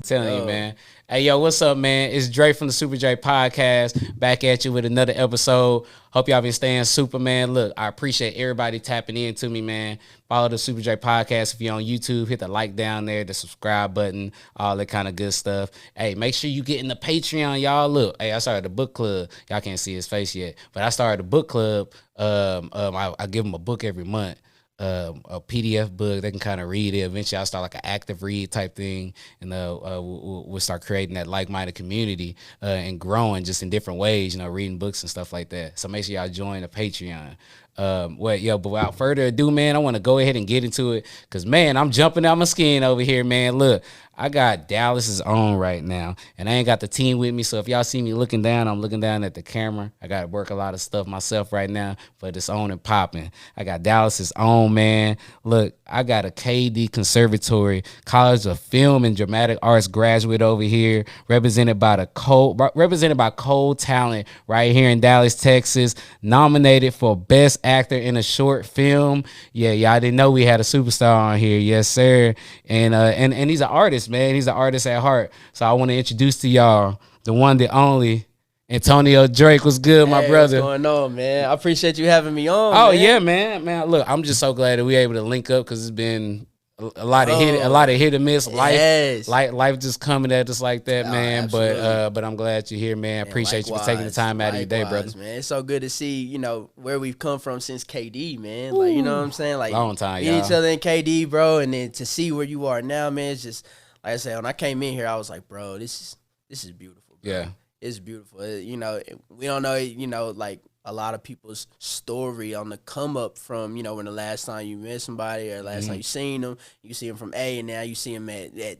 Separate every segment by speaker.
Speaker 1: Telling you, man. Hey, yo, what's up, man? It's Dre from the Super J Podcast, back at you with another episode. Hope y'all been staying super, man. Look, I appreciate everybody tapping into me, man. Follow the Super J Podcast if you're on YouTube. Hit the like down there, the subscribe button, all that kind of good stuff. Hey, make sure you get in the Patreon, y'all. Look, hey, I started a book club. Y'all can't see his face yet, but I started a book club. I give them a book every month. A PDF book. They can kind of read it. Eventually, I'll start like an active read type thing, and we'll start creating that like-minded community and growing just in different ways. Reading books and stuff like that. So make sure y'all join the Patreon. But without further ado, man, I want to go ahead and get into it because, man, I'm jumping out my skin over here, man. Look, I got Dallas's own right now, and I ain't got the team with me. So if y'all see me looking down, I'm looking down at the camera. I got to work a lot of stuff myself right now, but it's on and popping. I got Dallas's own, man. Look, I got a KD Conservatory College of Film and Dramatic Arts graduate over here, represented by Cole Talent right here in Dallas, Texas. Nominated for Best Actor in a Short Film. Yeah, y'all didn't know we had a superstar on here. Yes, sir. And he's an artist, man. He's an artist at heart. So I want to introduce to y'all the one, the only, Antonio Drake. Was good, my brother?
Speaker 2: What's going on, man? I appreciate you having me on.
Speaker 1: Oh, man. Yeah, man. Look, I'm just so glad that we able to link up because it's been a lot of hit and miss. Life just coming at us like that, man. Absolutely. But I'm glad you're here, man. Appreciate you for taking the time out of your day, brother.
Speaker 2: Man, it's so good to see where we've come from since KD, man. Like, you know what I'm saying? Like,
Speaker 1: long time,
Speaker 2: meet each other in KD, bro, and then to see where you are now, man. It's just like I said, when I came in here, I was like, bro, this is beautiful, bro. Yeah, it's beautiful. We don't know, like a lot of people's story on the come up from, when the last time you met somebody or last time you seen them, you see them from A and now you see them at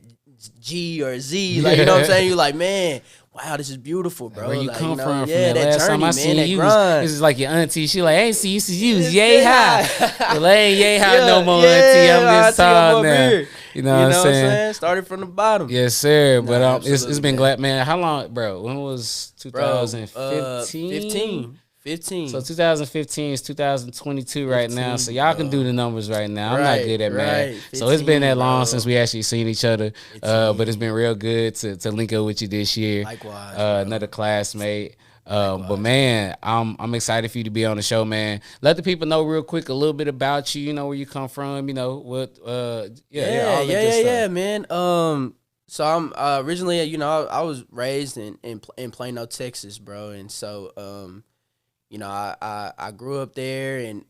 Speaker 2: G or Z. Like, you know what I'm saying? You're like, man, wow, this is beautiful, bro.
Speaker 1: Where you
Speaker 2: like,
Speaker 1: come from
Speaker 2: that
Speaker 1: last
Speaker 2: journey,
Speaker 1: time I seen you, this is like your auntie. She like, I ain't see you since you was yay high. Well, I ain't yay high no more, auntie. I'm this tall now. You know what I'm saying?
Speaker 2: Started from the bottom.
Speaker 1: Yes, sir. But it's been glad, man. How long, bro? When was 2015?
Speaker 2: 15.
Speaker 1: So 2015 is 2022 right now. So y'all can do the numbers right now. I'm not good at math. 15, so it's been that long since we actually seen each other. But it's been real good to link up with you this year.
Speaker 2: Likewise.
Speaker 1: Another classmate. But man, I'm excited for you to be on the show, man. Let the people know real quick a little bit about you. Where you come from. What? All the good stuff.
Speaker 2: Man. So I'm originally, I was raised in Plano, Texas, bro, and so I grew up there, and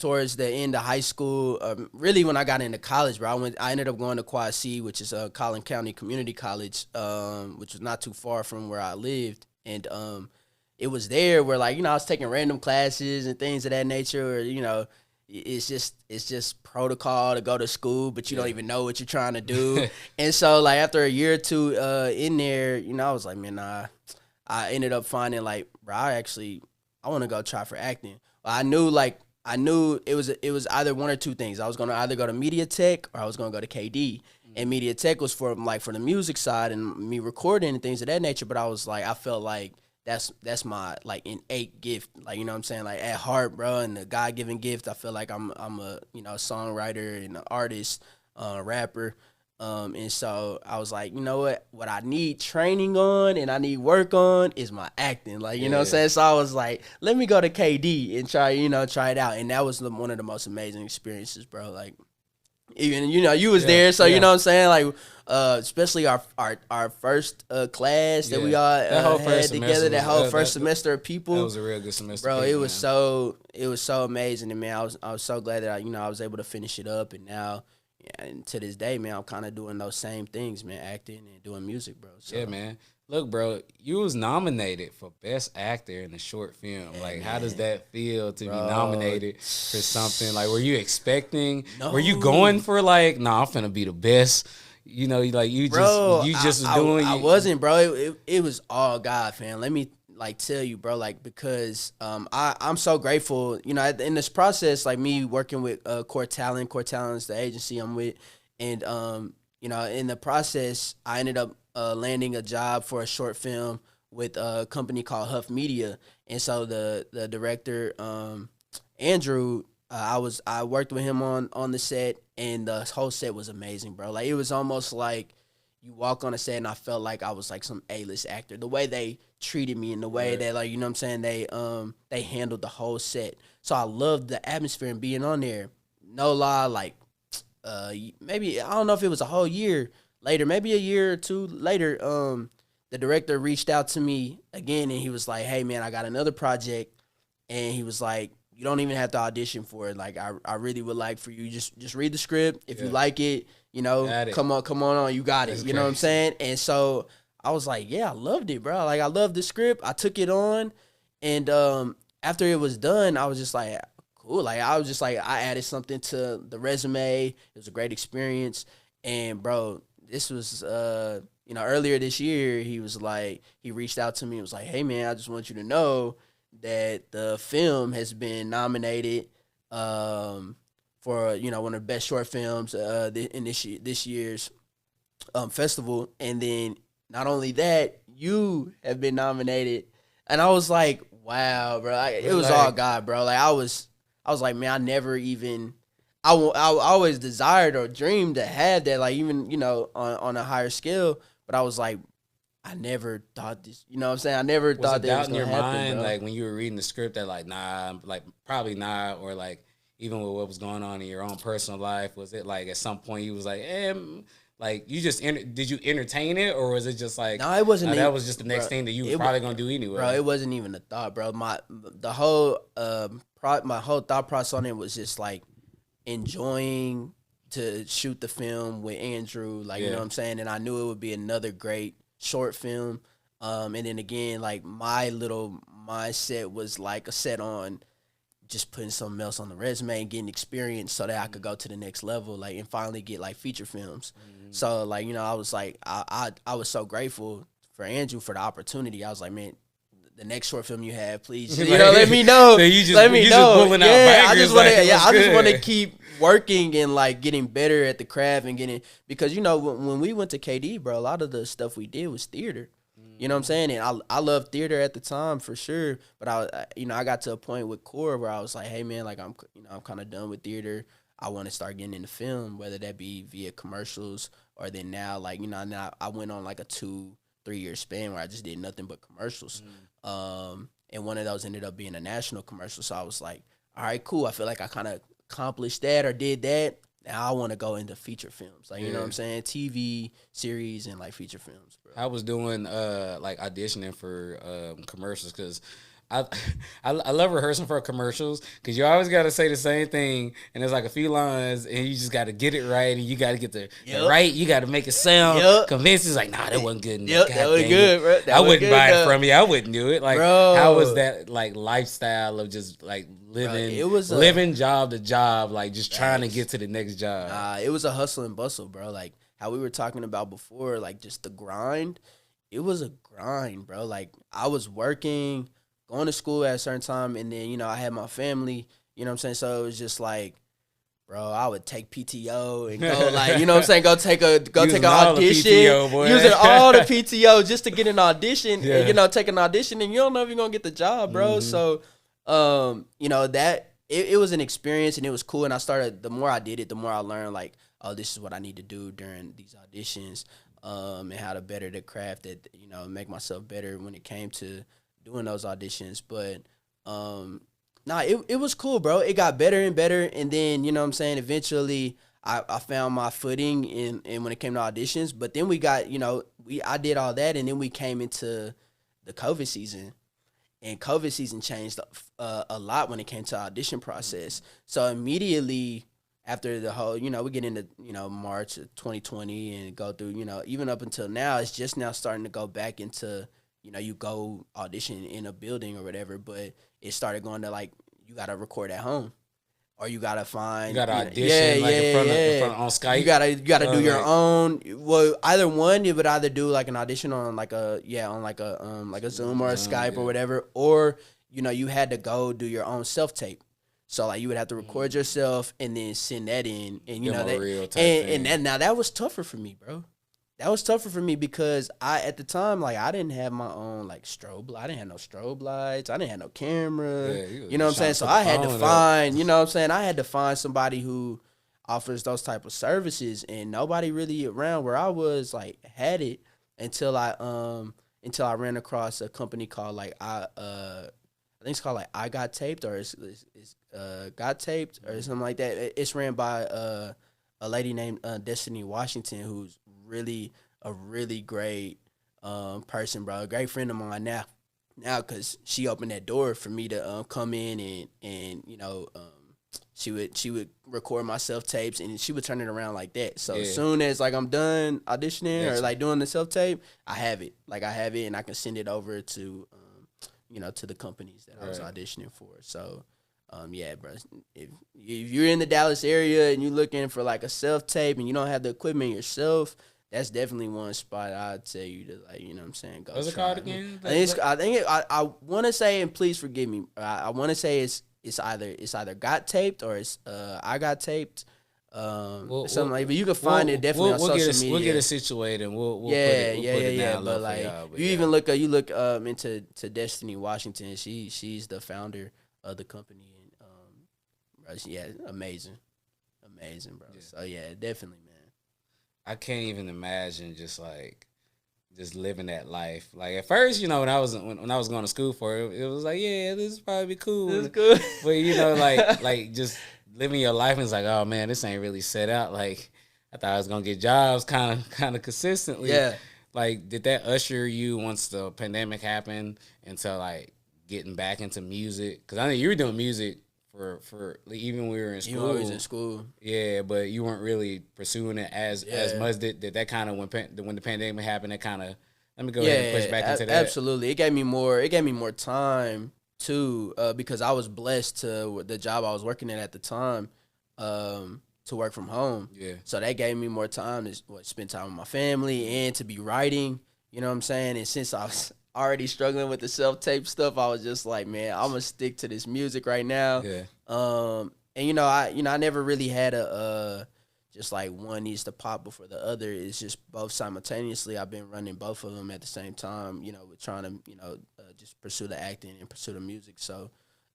Speaker 2: towards the end of high school, really when I got into college, bro, I ended up going to Quad C, which is Collin County Community College, which was not too far from where I lived, and it was there where I was taking random classes and things of that nature, or it's just protocol to go to school, but you don't even know what you're trying to do, and so after a year or two in there, I was like, man, I ended up finding bro, I want to go try for acting. I knew it was either one or two things. I was gonna either go to Media Tech or I was gonna go to KD. And Media Tech was for the music side and me recording and things of that nature. But I felt like that's my innate gift. You know what I'm saying? At heart, bro, and the God-given gift. I feel like I'm a songwriter and an artist, rapper. And so I was like, you know what I need training on and I need work on is my acting. You know what I'm saying? So I was like, let me go to KD and try it out. And that was one of the most amazing experiences, bro. Even, you was there. So, you know what I'm saying? Especially our first class that we all had together, that whole first semester of people.
Speaker 1: That was a real good semester.
Speaker 2: Bro, it was so amazing. And man, I was so glad that I was able to finish it up. And now, and to this day, man, I'm kind of doing those same things, man, acting and doing music, bro. So.
Speaker 1: Yeah, man. Look, bro, you was nominated for Best Actor in a Short Film. How does that feel to be nominated for something? Were you expecting? No. Were you going for I'm finna be the best? You just doing.
Speaker 2: I wasn't, bro. It was all God, fam. Let me tell you, bro, because I'm so grateful, in this process, me working with Core Talent is the agency I'm with, and in the process I ended up landing a job for a short film with a company called Huff Media, and so the director Andrew, I worked with him on the set, and the whole set was amazing, bro. Like, it was almost like you walk on a set and I felt like I was like some A-list actor. The way they treated me and the way that, like, you know what I'm saying, they handled the whole set. So I loved the atmosphere and being on there. No lie, like, maybe, I don't know if it was a whole year later, maybe a year or two later, the director reached out to me again and he was like, hey, man, I got another project. And he was like, you don't even have to audition for it. Like, I really would like for you, just read the script. If you like it, you know, come on, you got it. That's, you know what I'm saying? And so I was like, yeah, I loved it, bro. Like, I loved the script. I took it on. And after it was done, I was just like, cool. Like, I was just like, I added something to the resume. It was a great experience. And, bro, this was, you know, earlier this year, he reached out to me and was like, hey, man, I just want you to know that the film has been nominated for, you know, one of the best short films in this year's festival. And then not only that, you have been nominated. And I was like, wow, bro. It was all God, bro. Like, I was like, man, I never even – I always desired or dreamed to have that, like, even, you know, on a higher scale. But I was like, I never thought this, you know what I'm saying? I never thought that was going to happen,
Speaker 1: mind,
Speaker 2: bro.
Speaker 1: like, when you were reading the script that, like, nah, like, probably not, or, like, even with what was going on in your own personal life, was it, like, at some point you was like, like, you just, did you entertain it, or was it just like,
Speaker 2: no, it wasn't.
Speaker 1: That was just the next thing that you was probably going to do anyway?
Speaker 2: Bro, it wasn't even a thought, bro. My whole thought process on it was just, like, enjoying to shoot the film with Andrew, like, you know what I'm saying? And I knew it would be another great short film. And then again, like, my little mindset was like a set on just putting something else on the resume and getting experience so that I could go to the next level, like, and finally get, like, feature films. So, like, you know, I was like, I was so grateful for Andrew for the opportunity. I was like, man, the next short film you have, please, you know, let me know.
Speaker 1: So you just,
Speaker 2: let me know. I just want to
Speaker 1: like,
Speaker 2: keep working and, like, getting better at the craft and getting, because, you know, when we went to KD, bro, a lot of the stuff we did was theater. You know what I'm saying? And I loved theater at the time for sure, but I got to a point with Core where I was like, hey, man, like, I'm kind of done with theater. I want to start getting into film, whether that be via commercials or then now, like, you know, now I went on like a 2-3 year span where I just did nothing but commercials. And one of those ended up being a national commercial. So I was like, all right, cool. I feel like I kind of accomplished that or did that. Now I want to go into feature films, like, you know what I'm saying, TV series and, like, feature films, bro.
Speaker 1: I was doing like auditioning for commercials because I love rehearsing for commercials because you always got to say the same thing and there's like a few lines and you just got to get it right and you got to get the right. You got to make it sound convincing. It's like, nah, that wasn't good enough.
Speaker 2: That was good, bro.
Speaker 1: I wouldn't buy it from you. I wouldn't do it. Like,
Speaker 2: bro,
Speaker 1: how was that, like, lifestyle of just, like, living, bro, it was living job to job, like, just trying to get to the next job?
Speaker 2: It was a hustle and bustle, bro. Like, how we were talking about before, like, just the grind. It was a grind, bro. Like, I was working, going to school at a certain time, and then, you know, I had my family, you know what I'm saying? So it was just like, bro, I would take PTO and go, like, you know what I'm saying, go take an audition. PTO, using all the PTO just to get an audition, and, you know, take an audition, and you don't know if you're going to get the job, bro. So, you know, that, it was an experience, and it was cool, and the more I did it, the more I learned, like, oh, this is what I need to do during these auditions, and how to better the craft, that, you know, make myself better when it came to doing those auditions. But it was cool, bro. It got better and better, and then, you know what I'm saying, eventually I found my footing in when it came to auditions. But then we got, you know, I did all that, and then we came into the COVID season, and COVID season changed a lot when it came to audition process. So immediately after the whole, you know, we get into, you know, March of 2020 and go through, you know, even up until now, it's just now starting to go back into, you know, you go audition in a building or whatever, but it started going to, like, you got to record at home, or you got to find,
Speaker 1: you got to audition, like, in front on Skype.
Speaker 2: You got to do your own. Well, either one, you would either do, like, an audition on, like, a Zoom or a Skype or whatever, or, you know, you had to go do your own self-tape. So, like, you would have to record yourself and then send that in, and, you know, that was tougher for me, bro. That was tougher for me because at the time, like, I didn't have my own, like, I didn't have no strobe lights. I didn't have no camera. You know what I'm saying? So I had to find, you know what I'm saying? I had to find somebody who offers those type of services, and nobody really around where I was like had it until I ran across a company called like I think it's called like I Got Taped, or it's Got Taped or something like that. It's ran by a lady named Destiny Washington, who's really a really great person, bro. A great friend of mine now, because she opened that door for me to come in and she would record my self tapes, and she would turn it around like that. So as soon as like I'm done auditioning or like doing the self tape, I have it, and I can send it over to to the companies that I was auditioning for. So yeah, bro, if you're in the Dallas area and you're looking for like a self tape and you don't have the equipment yourself, that's definitely one spot I'd tell you to, like, you know what I'm saying, go.
Speaker 1: What's it called again?
Speaker 2: I want to say, and please forgive me, I want to say it's either Got Taped or it's I Got Taped. Something like, but you can find it definitely on social media.
Speaker 1: We'll get it situated, and we'll put it down low
Speaker 2: but like,
Speaker 1: for y'all. But
Speaker 2: you even look into Destiny Washington. She's the founder of the company, and amazing, bro. Yeah. So yeah, definitely, man.
Speaker 1: I can't even imagine just living that life. Like at first, when I was going to school for it, it was like, yeah, this is probably cool.
Speaker 2: This is good.
Speaker 1: But like just living your life, and it's like, oh man, this ain't really set out. Like I thought I was gonna get jobs kind of consistently.
Speaker 2: Yeah.
Speaker 1: Like, did that usher you once the pandemic happened into like getting back into music? Because I know you were doing music for like, even when we were in school.
Speaker 2: You was in school.
Speaker 1: Yeah, but you weren't really pursuing it as much. Did that kind of when the pandemic happened? That kind of, let me go ahead and push back into that.
Speaker 2: Absolutely, it gave me more time too, because I was blessed to the job I was working at the time, to work from home.
Speaker 1: Yeah. So
Speaker 2: that gave me more time to spend time with my family and to be writing. You know what I'm saying? And since I was already struggling with the self-tape stuff, I was just like, man, I'm gonna stick to this music right now.
Speaker 1: Yeah.
Speaker 2: And I never really had a just like one needs to pop before the other. It's just both simultaneously. I've been running both of them at the same time, with trying to just pursue the acting and pursue the music. So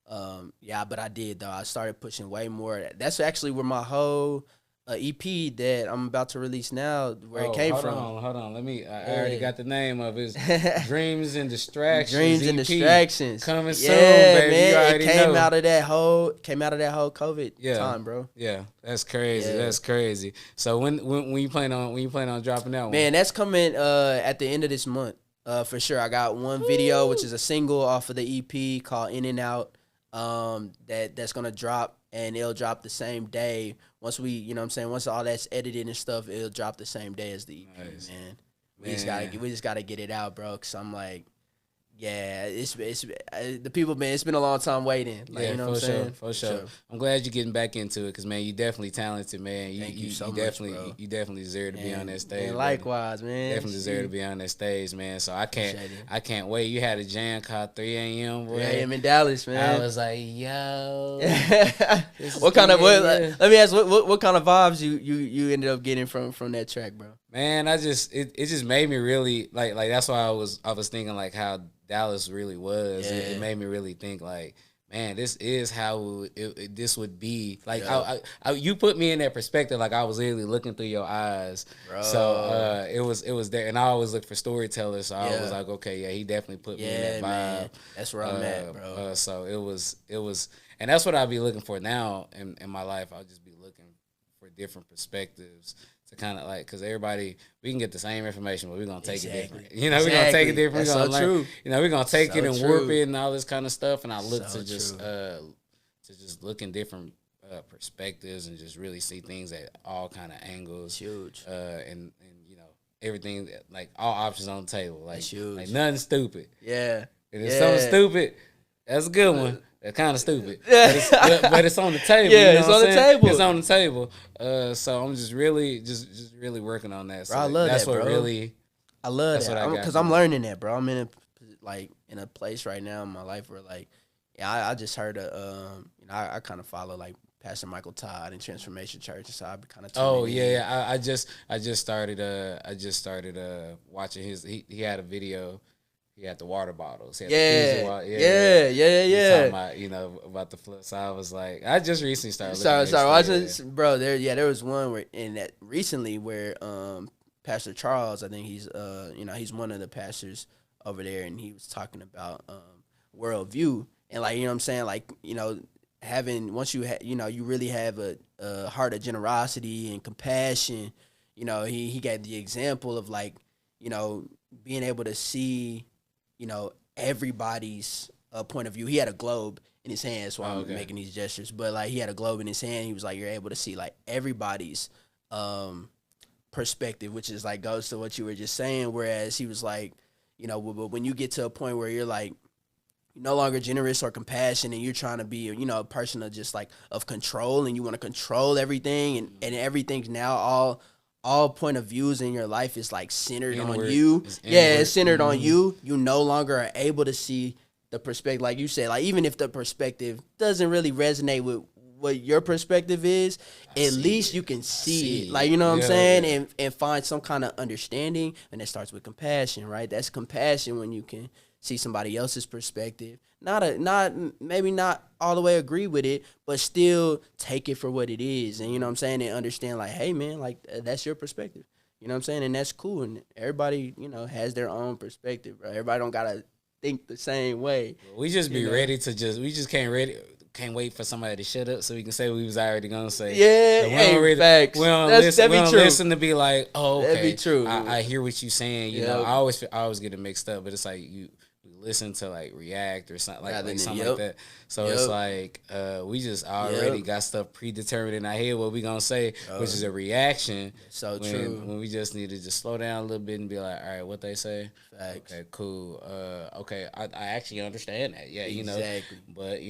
Speaker 2: but I did, though. I started pushing way more. That's actually where my whole EP that I'm about to release now, where it came from.
Speaker 1: Hold on. I already got the name of it. Dreams and Distractions.
Speaker 2: Dreams and
Speaker 1: EP.
Speaker 2: Distractions.
Speaker 1: Coming soon, baby.
Speaker 2: Man,
Speaker 1: you already
Speaker 2: came
Speaker 1: know.
Speaker 2: out of that whole COVID time, bro.
Speaker 1: Yeah, that's crazy.
Speaker 2: Yeah.
Speaker 1: That's crazy. So when you plan on dropping that one?
Speaker 2: Man, that's coming at the end of this month. For sure. I got one video, which is a single off of the EP called In and Out. That's gonna drop, and it'll drop the same day. Once once all that's edited and stuff, it'll drop the same day as the EP. Nice. Man. We just gotta get it out, bro. Cause I'm like, yeah, it's the people, man. It's been a long time waiting. Like,
Speaker 1: yeah,
Speaker 2: you know what I'm saying?
Speaker 1: For sure. I'm glad you're getting back into it, because man, you definitely talented, man.
Speaker 2: Thank you so much, bro.
Speaker 1: You definitely deserve to be on that stage.
Speaker 2: Man, likewise, man.
Speaker 1: Definitely deserve to be on that stage, man. So I can't wait. You had a jam called 3 a.m. boy.
Speaker 2: 3 a.m. in Dallas, man.
Speaker 1: I was like, yo.
Speaker 2: Let me ask, what kind of vibes you ended up getting from that track, bro?
Speaker 1: Man, it just made me really like that's why I was thinking like how Dallas really was.
Speaker 2: Yeah.
Speaker 1: It made me really think like, man, this is how this would be. Like, you put me in that perspective. Like, I was literally looking through your eyes.
Speaker 2: Bro.
Speaker 1: So it was there, and I always look for storytellers. So I was like, okay, yeah, he definitely put me in that vibe. Man.
Speaker 2: That's where I'm at, bro.
Speaker 1: So it was, and that's what I'll be looking for now in my life. I'll just be looking for different perspectives. To kind of like, because everybody, we can get the same information, but we're going to take it different. We're going to take it different.
Speaker 2: That's so true.
Speaker 1: We're going to take it and warp it and all this kind of stuff. And I look to just look in different perspectives and just really see things at all kind of angles.
Speaker 2: It's huge.
Speaker 1: And everything, like all options on the table. Like,
Speaker 2: it's huge.
Speaker 1: Like nothing stupid.
Speaker 2: Yeah.
Speaker 1: And if something stupid, that's a good one. That's kind of stupid, but it's on the table.
Speaker 2: Yeah,
Speaker 1: you know
Speaker 2: it's on the table.
Speaker 1: It's on the table. So I'm just really working on that. So
Speaker 2: bro, I love
Speaker 1: that's
Speaker 2: that,
Speaker 1: what
Speaker 2: bro.
Speaker 1: really.
Speaker 2: I love that because I'm learning that, bro. I'm in a place right now in my life where I just heard I kind of follow like Pastor Michael Todd in Transformation Church, so I've been kind of.
Speaker 1: I just started watching his. He had a video. he had the water bottles. He had
Speaker 2: Yeah,
Speaker 1: the water.
Speaker 2: yeah.
Speaker 1: Talking about, about the flip. So I was like, I just recently started
Speaker 2: Sorry,
Speaker 1: looking
Speaker 2: watching, bro. There was one where in that recently where Pastor Charles, I think he's he's one of the pastors over there, and he was talking about worldview, and like, you know what I'm saying, like, having, once you you really have a heart of generosity and compassion. He got the example of, like, being able to see, everybody's point of view. He had a globe in his hand, so I'm making these gestures. But like, he had a globe in his hand. He was like, you're able to see like everybody's perspective, which is like goes to what you were just saying. Whereas he was like, but when you get to a point where you're like, you're no longer generous or compassion, and you're trying to be, a person of just like of control, and you want to control everything, and everything's now all point of views in your life is like centered on you. It's centered on you. You no longer are able to see the perspective, like you said, like even if the perspective doesn't really resonate with what your perspective is, at least you can see it. Like, you know what I'm saying? And find some kind of understanding. And it starts with compassion, right? That's compassion, when you can see somebody else's perspective. Maybe not all the way agree with it, but still take it for what it is. And you know what I'm saying? And understand, like, hey man, like, that's your perspective. You know what I'm saying? And that's cool. And everybody, has their own perspective, right? Everybody don't gotta think the same way.
Speaker 1: We just be ready to we just can't wait for somebody to shut up so we can say what we was already gonna say.
Speaker 2: Yeah, facts.
Speaker 1: We don't listen to be like, oh, okay,
Speaker 2: that'd be true.
Speaker 1: I hear what you saying. You know, I always get it mixed up, but it's like we listen to like react or something like something like that. So it's like we just already got stuff predetermined in our head what we gonna say, which is a reaction.
Speaker 2: So true.
Speaker 1: When we just need to just slow down a little bit and be like, all right, what they say.
Speaker 2: Facts.
Speaker 1: Okay, cool. Okay, I actually understand that. Yeah,
Speaker 2: exactly.
Speaker 1: But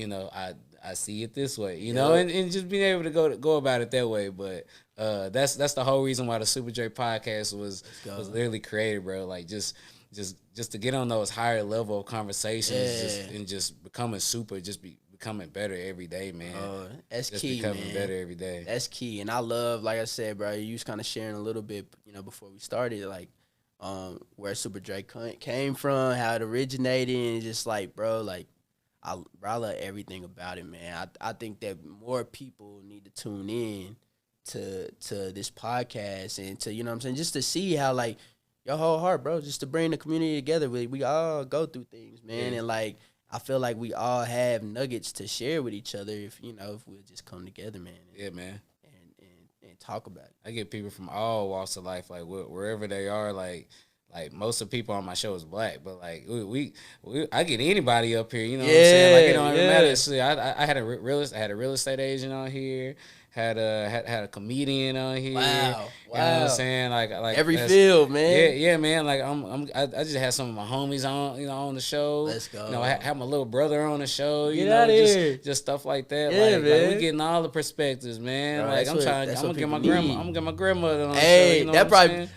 Speaker 1: I see it this way, and just being able to go about it that way. But that's the whole reason why the Super J podcast was literally created, bro. Like just to get on those higher level of conversations and just becoming becoming better every day, man.
Speaker 2: That's
Speaker 1: just
Speaker 2: key,
Speaker 1: becoming
Speaker 2: man.
Speaker 1: better every day.
Speaker 2: That's key. And I love, like I said, bro, you was kind of sharing a little bit, before we started, like, where Super J came from, how it originated, and just like, bro, like, I love everything about it, man. I think that more people need to tune in to this podcast and to, what I'm saying, just to see how, like, your whole heart, bro, just to bring the community together. We all go through things, man, and like, I feel like we all have nuggets to share with each other if we'll just come together, man.
Speaker 1: Man.
Speaker 2: And talk about it.
Speaker 1: I get people from all walks of life, like wherever they are, like most of the people on my show is black, but like I get anybody up here, you know what I'm saying? Like, it don't even matter. See, I had a real estate agent on here. Had a comedian on here.
Speaker 2: Wow.
Speaker 1: You know what I'm saying? Like
Speaker 2: every field, man.
Speaker 1: Yeah, man. Like I just had some of my homies on, on the show.
Speaker 2: Let's go.
Speaker 1: I had my little brother on the show.
Speaker 2: Get out of here.
Speaker 1: Just stuff like that.
Speaker 2: Yeah, man.
Speaker 1: Like we getting all the perspectives, man.
Speaker 2: Bro,
Speaker 1: like I'm gonna get my grandma. I'm gonna get my grandmother on the show.
Speaker 2: Hey,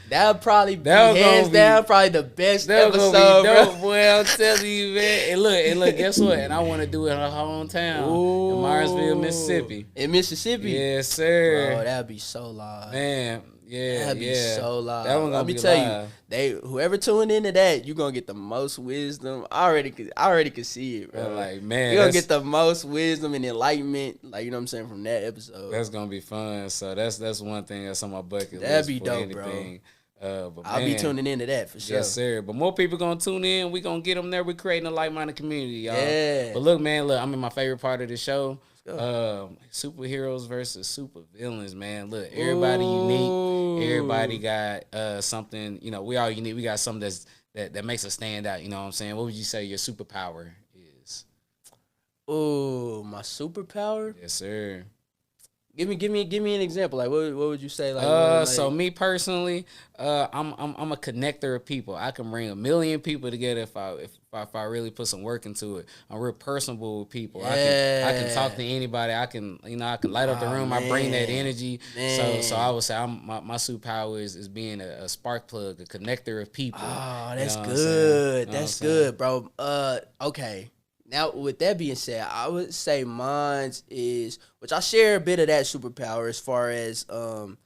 Speaker 2: that'll probably be hands down probably the best episode, bro.
Speaker 1: Boy, I'm telling you, man. And look, guess what? And I want to do it in her hometown, in Marsville, Mississippi.
Speaker 2: In Mississippi.
Speaker 1: Yes, sir.
Speaker 2: Bro, that'd be so live.
Speaker 1: Man,
Speaker 2: that'd be so live.
Speaker 1: That one gonna be
Speaker 2: tell you, whoever tuned into that, you gonna get the most wisdom. I already could see it, bro.
Speaker 1: Like, man,
Speaker 2: you gonna get the most wisdom and enlightenment, like, you know what I'm saying, from that episode.
Speaker 1: That's gonna be fun. So that's one thing that's on my bucket list.
Speaker 2: That'd be dope, bro.
Speaker 1: But
Speaker 2: I'll be tuning into that for sure.
Speaker 1: Yes, sir. But more people gonna tune in. We gonna get them there. We're creating a like-minded community, y'all.
Speaker 2: Yeah.
Speaker 1: But look, man, I'm in my favorite part of the show. Superheroes versus super villains, man. Look, everybody unique. Everybody got something. We all unique. We got something that makes us stand out. You know what I'm saying? What would you say your superpower is?
Speaker 2: Oh, my superpower?
Speaker 1: Yes, sir.
Speaker 2: Give me an example. Like, what would you say? Like,
Speaker 1: so me personally, I'm a connector of people. I can bring 1 million people together if I really put some work into it. I'm real personable with people.
Speaker 2: Yeah.
Speaker 1: I can talk to anybody. I can light up the room.
Speaker 2: Man.
Speaker 1: I bring that energy.
Speaker 2: Man.
Speaker 1: So I would say my superpower is being a spark plug, a connector of people.
Speaker 2: Oh, that's good. That's good, bro. Okay. Now, with that being said, I would say mine is, which I share a bit of that superpower as far as, bro,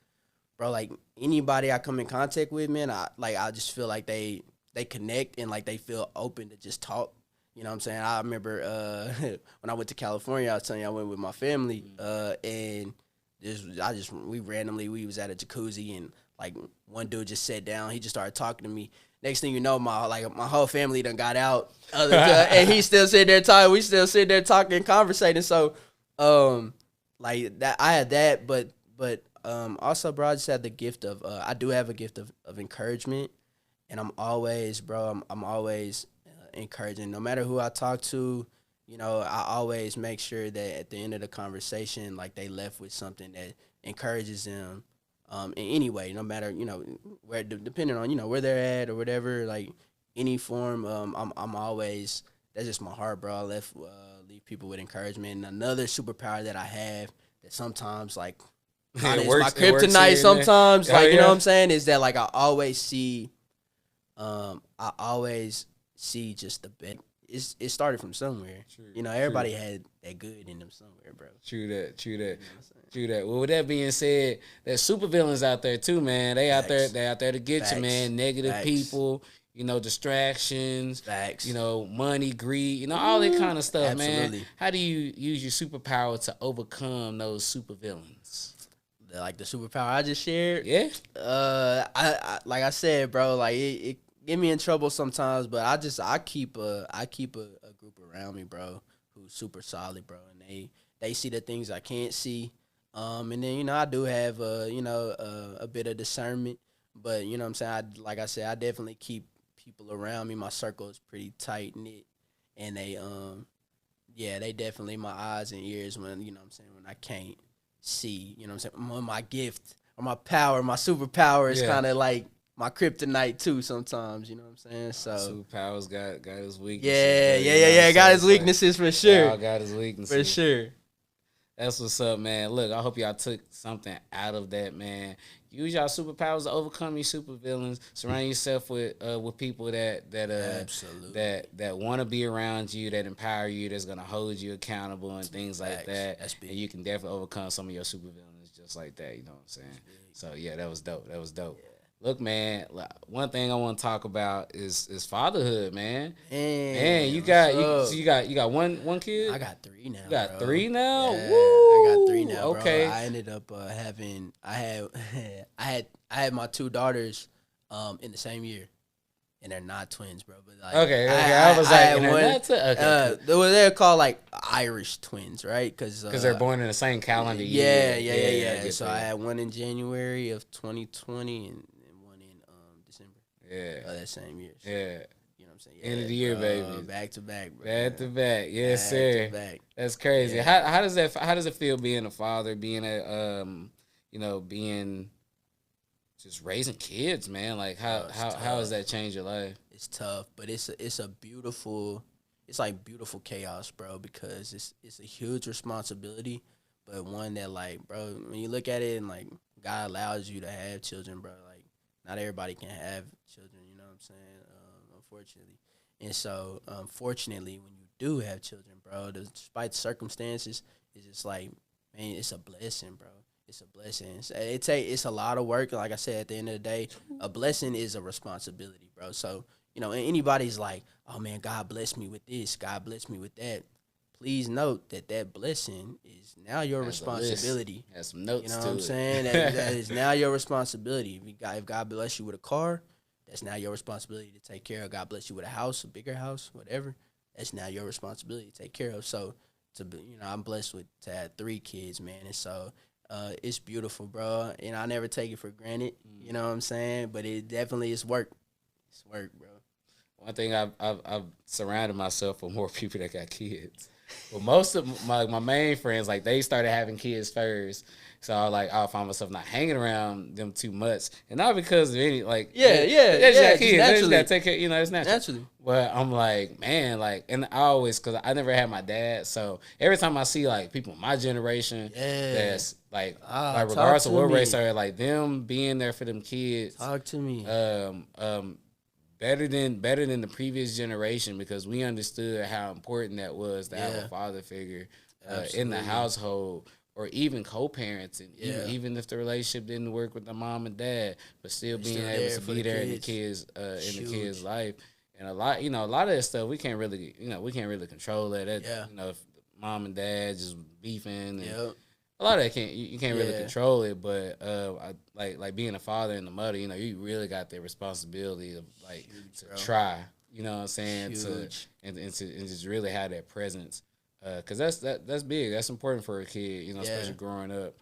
Speaker 2: like, anybody I come in contact with, man, I just feel like they they connect and like they feel open to just talk. You know what I'm saying? I remember when I went to California, I was telling you I went with my family, and we was at a jacuzzi, and like one dude just sat down. He just started talking to me. Next thing you know, my whole family done got out, and he still sitting there talking. We still sitting there talking, conversating. So, like that, I had that, but also, bro, I just had the gift of I do have a gift of encouragement, and I'm always, bro, I'm always encouraging. No matter who I talk to, you know, I always make sure that at the end of the conversation, like they left with something that encourages them. In any way, no matter, you know, where, depending on, you know, where they're at or whatever, like any form, I'm always, that's just my heart, bro. I leave people with encouragement. And another superpower that I have that sometimes like kinda is my kryptonite sometimes, like, you know what I'm saying, is that like I always see just the best. It started from somewhere. True, you know, everybody had that good in them somewhere, bro.
Speaker 1: True that. You know, true that. Well, with that being said, there's supervillains out there too, man. They out there to get you, man. Negative people, you know, distractions, you know, money, greed, you know, all that kind of stuff, man. How do you use your superpower to overcome those supervillains?
Speaker 2: Like the superpower I just shared?
Speaker 1: Yeah.
Speaker 2: I like I said, bro, like it get me in trouble sometimes, but I keep a group around me, bro, who's super solid, bro, and they see the things I can't see. And then, you know, I do have a bit of discernment, but you know what I'm saying, like I said, I definitely keep people around me. My circle is pretty tight knit, and they definitely my eyes and ears when, you know what I'm saying, when I can't see, you know what I'm saying, my gift or my power, my superpower is kind of like my kryptonite too sometimes, you know what I'm saying? So
Speaker 1: superpowers got his weaknesses.
Speaker 2: Yeah, got his weaknesses for sure.
Speaker 1: Y'all got his weaknesses.
Speaker 2: For sure.
Speaker 1: That's what's up, man. Look, I hope y'all took something out of that, man. Use y'all superpowers to overcome your supervillains. Surround yourself with people that want to be around you, that empower you, that's gonna hold you accountable and things like that. That's big. And you can definitely overcome some of your supervillains just like that. You know what I'm saying? So yeah, that was dope. Yeah. Look, man, one thing I want to talk about is fatherhood, man. Man, you got one kid?
Speaker 2: I got 3 now.
Speaker 1: You got 3 now?
Speaker 2: Yeah,
Speaker 1: Woo!
Speaker 2: I got 3 now.
Speaker 1: Okay.
Speaker 2: Bro. I ended up I had my 2 daughters in the same year. And they're not twins, bro. But like,
Speaker 1: okay. I was like,
Speaker 2: okay. They're called like Irish twins, right? Because
Speaker 1: they're born in the same calendar year.
Speaker 2: Yeah. So I had one in January of 2020 and one in December.
Speaker 1: Yeah.
Speaker 2: That same year.
Speaker 1: So, yeah.
Speaker 2: You know what I'm saying?
Speaker 1: End of the year, baby.
Speaker 2: Back to back, bro.
Speaker 1: Back to back. Yes, sir.
Speaker 2: Back.
Speaker 1: That's crazy.
Speaker 2: Yeah.
Speaker 1: How does it feel being a father, being being just raising kids, man? Like how has that changed your life?
Speaker 2: It's tough, but it's a beautiful, it's like beautiful chaos, bro, because it's a huge responsibility, but one that, like, bro, when you look at it and like God allows you to have children, bro, like not everybody can have children, you know what I'm saying? Unfortunately. And so, fortunately, when you do have children, bro, despite the circumstances, it's just like, man, it's a blessing, bro. It's a blessing. It's a lot of work. Like I said, at the end of the day, a blessing is a responsibility, bro. So, you know, anybody's like, oh, man, God bless me with this. God bless me with that. Please note that blessing is now your responsibility.
Speaker 1: Has some notes,
Speaker 2: you know what I'm saying? That is now your responsibility. If God bless you with a car, that's now your responsibility to take care of. God bless you with a house, a bigger house, whatever. That's now your responsibility to take care of. So, I'm blessed to have 3 kids, man. And so, it's beautiful, bro, and I never take it for granted. You know what I'm saying? But it definitely is work. It's work, bro.
Speaker 1: One thing I've surrounded myself with more people that got kids. Well, most of my main friends, like, they started having kids first. So I'll find myself not hanging around them too much, and not because of any they just got kids. They just gotta take care. You know, it's natural.
Speaker 2: Naturally.
Speaker 1: But I'm like, man, like, and I always, because I never had my dad, so every time I see like people in my generation, that's like regardless of what race they are, like them being there for them kids.
Speaker 2: Talk to me.
Speaker 1: Better than the previous generation, because we understood how important that was to have a father figure in the household. or even co-parenting, even if the relationship didn't work with the mom and dad, but still being able to be there in the kids' life. And a lot of that stuff we can't really control that. If mom and dad just beefing, and a lot of that you can't really control it. But like being a father and a mother, you really got the responsibility of to try. You know what I'm saying? And just really have that presence. Cause that's big. That's important for a kid, especially growing up.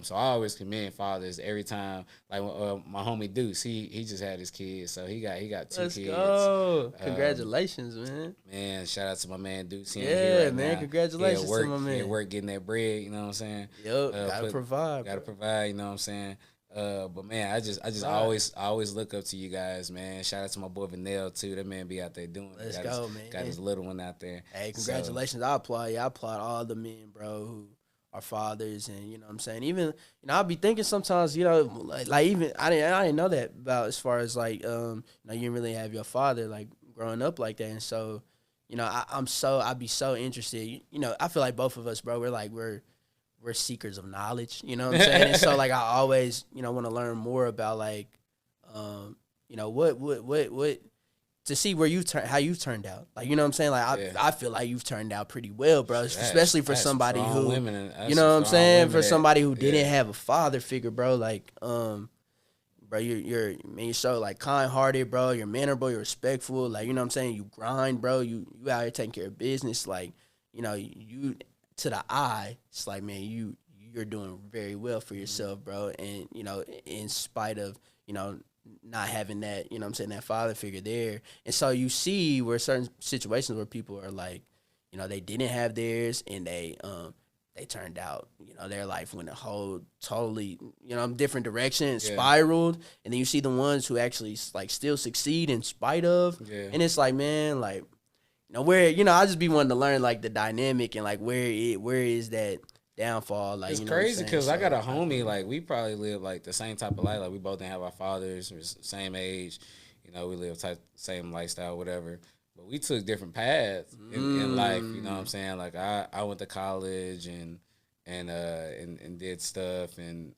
Speaker 1: So I always commend fathers every time. Like my homie Deuce, he just had his kids, so he got 2 kids.
Speaker 2: Let's go! Congratulations, man.
Speaker 1: Man, shout out to my man Deuce.
Speaker 2: Here right man. Now. Congratulations to my man.
Speaker 1: Work getting that bread. You know what I'm saying?
Speaker 2: Yep. Gotta provide.
Speaker 1: Gotta provide. You know what I'm saying? But man, I just always look up to you guys, man. Shout out to my boy Vanell too. That man be out there doing.
Speaker 2: Let's go, man.
Speaker 1: Got his little one out there.
Speaker 2: Hey, congratulations! So, I applaud all the men, bro, who are fathers, and you know what I'm saying. Even I'll be thinking sometimes, like even I didn't know that about as far as like you didn't really have your father like growing up like that, and so I'd be so interested. I feel like both of us, bro, we're seekers of knowledge, you know what I'm saying? And so, like, I always, want to learn more about, like, what to see where how you've turned out. Like, you know what I'm saying? Like, I feel like you've turned out pretty well, bro, especially for somebody who, you know what I'm saying? For somebody who didn't have a father figure, bro, like, bro, you're so, like, kind-hearted, bro. You're mannerable, you're respectful. Like, you know what I'm saying? You grind, bro. You out here taking care of business. Like, you to the eye, it's like, man, you're doing very well for yourself, bro. And, in spite of, not having that, that father figure there. And so you see where certain situations where people are like, they didn't have theirs and they turned out, their life went a whole totally, different direction, spiraled. And then you see the ones who actually like still succeed in spite of. Yeah. And it's like, man, like, where, I just be wanting to learn like the dynamic and like where is that downfall. Like,
Speaker 1: it's crazy because I got a homie, like we probably live like the same type of life. Like we both didn't have our fathers, we're same age, we live same lifestyle, whatever. But we took different paths in life, you know what I'm saying? Like I went to college and did stuff and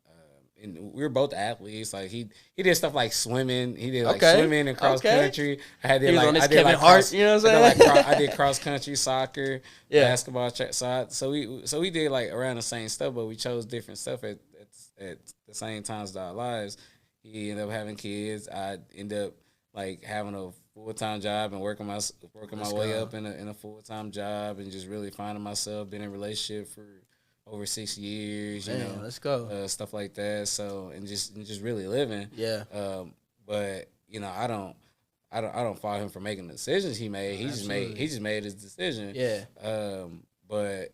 Speaker 1: we were both athletes. Like he did stuff like swimming. He did like swimming and cross country. I did
Speaker 2: Hart, you know what I'm saying?
Speaker 1: I did cross country, soccer, basketball. So we did like around the same stuff, but we chose different stuff at the same times of our lives. He ended up having kids. I ended up like having a full-time job and working my way up in a full-time job and just really finding myself. Been in a relationship for over 6 years,
Speaker 2: Man, let's go.
Speaker 1: Stuff like that. So and just really living.
Speaker 2: Yeah.
Speaker 1: But I don't fault him for making the decisions he made. He just made his decision.
Speaker 2: Yeah.
Speaker 1: But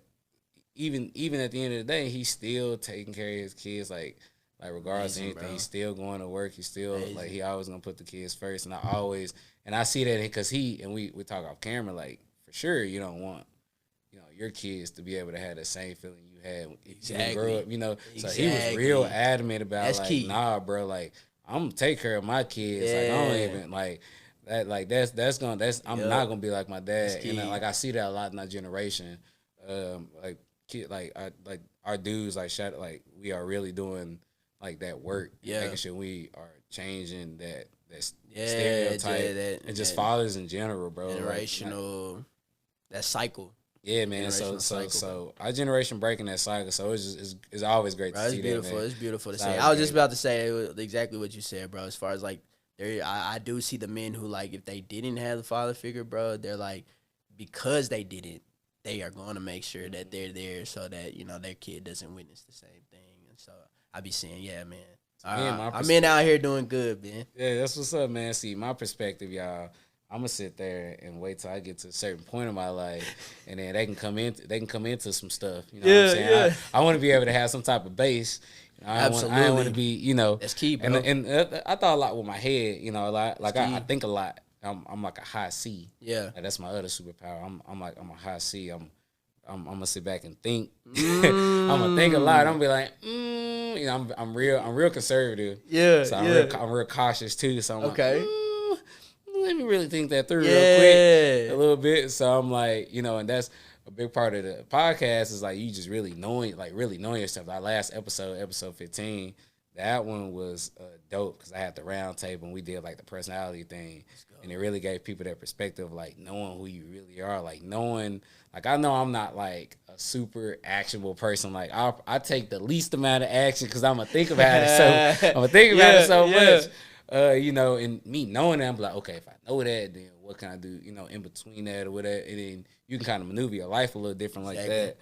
Speaker 1: even at the end of the day, he's still taking care of his kids. Like regardless of anything, he's still going to work. He's still like he always gonna put the kids first. And I see that because we talk off camera. Like for sure, you don't want your kids to be able to have the same feeling you had when you grew up, So he was real adamant about that's like, key. Nah, bro, like I'm gonna take care of my kids. Yeah. Like I don't even like that. Like I'm not gonna be like my dad. And like I see that a lot in our generation. Like our dudes like we are really doing like that work. Yeah, making sure we are changing that stereotype and just fathers in general, bro.
Speaker 2: Generational, like, that cycle.
Speaker 1: Yeah, man. So our generation breaking that cycle. So it's always great to see that. Man.
Speaker 2: It's beautiful to see. I was just about to say exactly what you said, bro. As far as like, I do see the men who like if they didn't have the father figure, bro, they're like because they didn't, they are going to make sure that they're there so that their kid doesn't witness the same thing. And so I be saying, yeah, man. Our men out here doing good, man.
Speaker 1: Yeah, that's what's up, man. See, my perspective, y'all. I'm gonna sit there and wait till I get to a certain point in my life, and then they can come into some stuff. You know what I'm saying? Yeah. I want to be able to have some type of base.
Speaker 2: Absolutely.
Speaker 1: I want to be,
Speaker 2: That's key, bro.
Speaker 1: And I thought a lot with my head. I think a lot. I'm like a high C.
Speaker 2: Yeah.
Speaker 1: Like that's my other superpower. I'm a high C. I'm gonna sit back and think. I'm gonna think a lot. I'm gonna be like, I'm real conservative.
Speaker 2: Yeah.
Speaker 1: So I'm real cautious too. So I'm like, let me really think that through real quick a little bit. So I'm like, and a big part of the podcast is like you just really knowing yourself. Our last episode 15, that one was dope because I had the round table and we did like the personality thing, and it really gave people that perspective, like knowing who you really are, like knowing, like I know I'm not like a super actionable person. Like I take the least amount of action because I'm gonna think about it so much. And me knowing that, I'm like, okay, if I know that, then what can I do, in between that or whatever, and then you can kind of maneuver your life a little different like that.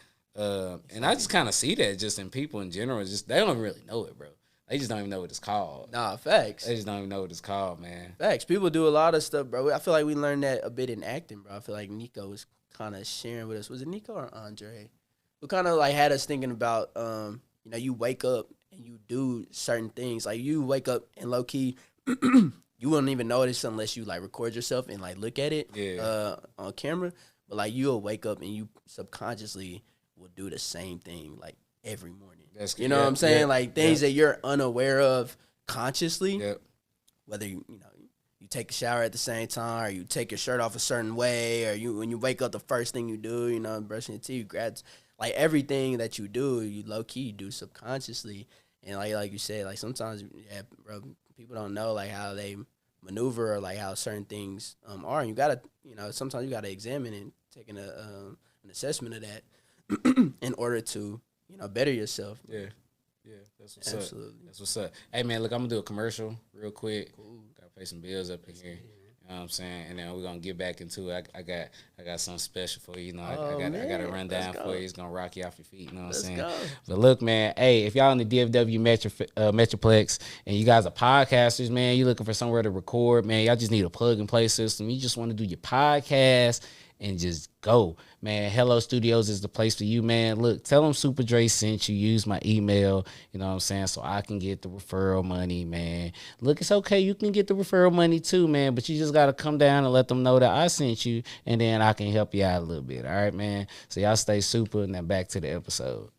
Speaker 1: And I just kind of see that just in people in general. Just they don't really know it, bro. They just don't even know what it's called.
Speaker 2: Nah, facts.
Speaker 1: They just don't even know what it's called, man.
Speaker 2: Facts. People do a lot of stuff, bro. I feel like we learned that a bit in acting, bro. I feel like Nico was kind of sharing with us. Was it Nico or Andre? Who kind of like had us thinking about, you wake up and you do certain things. Like you wake up and low key, you wouldn't even notice unless you like record yourself and like look at it on camera. But like you'll wake up and you subconsciously will do the same thing like every morning. You know what I'm saying? Like things that you're unaware of consciously. Yep. Whether you take a shower at the same time, or you take your shirt off a certain way, or when you wake up, the first thing you do, brushing your teeth, like everything that you do, you low key do subconsciously. And like you said, like sometimes, bro, people don't know like how they maneuver or like how certain things are. And you gotta, sometimes you gotta examine and take an assessment of that in order to better yourself.
Speaker 1: Yeah, that's what's up. That's what's up. Hey man, look, I'm gonna do a commercial real quick. Gotta pay some bills up in here. You know what I'm saying? And then we're gonna get back into it. I got something special for you. I got a rundown for you. It's gonna rock you off your feet. You know what I'm saying? Go. But look, man, hey, if y'all in the DFW Metroplex and you guys are podcasters, man, you looking for somewhere to record, man, y'all just need a plug and play system. You just want to do your podcast and just go, man. Hello Studios is the place for you, man. Look, tell them Super Dre sent you. Use my email, you know what I'm saying, so I can get the referral money, man. Look, it's okay. You can get the referral money too, man, but you just got to come down and let them know that I sent you, and then I can help you out a little bit, all right, man? So y'all stay super, and then back to the episode.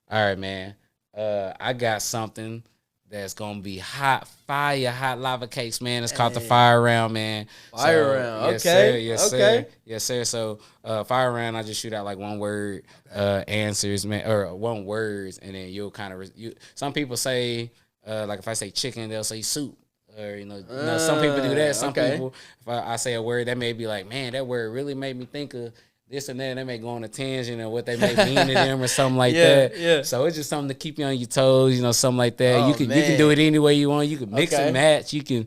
Speaker 1: All right, man. I got something that's gonna be hot lava cakes, man. It's called the Fire Round, man.
Speaker 2: Fire Round,
Speaker 1: yes,
Speaker 2: okay.
Speaker 1: Sir. Yes, sir. So Fire Round, I just shoot out like one word answers, man, or one words, and then you'll kind of some people say like if I say chicken, they'll say soup. Or some people do that. Some people, if I say a word, that may be like, man, that word really made me think of this and that. They may go on a tangent of what they may mean to them or something like that. Yeah. So it's just something to keep you on your toes, something like that. You can do it any way you want. You can mix and match. You can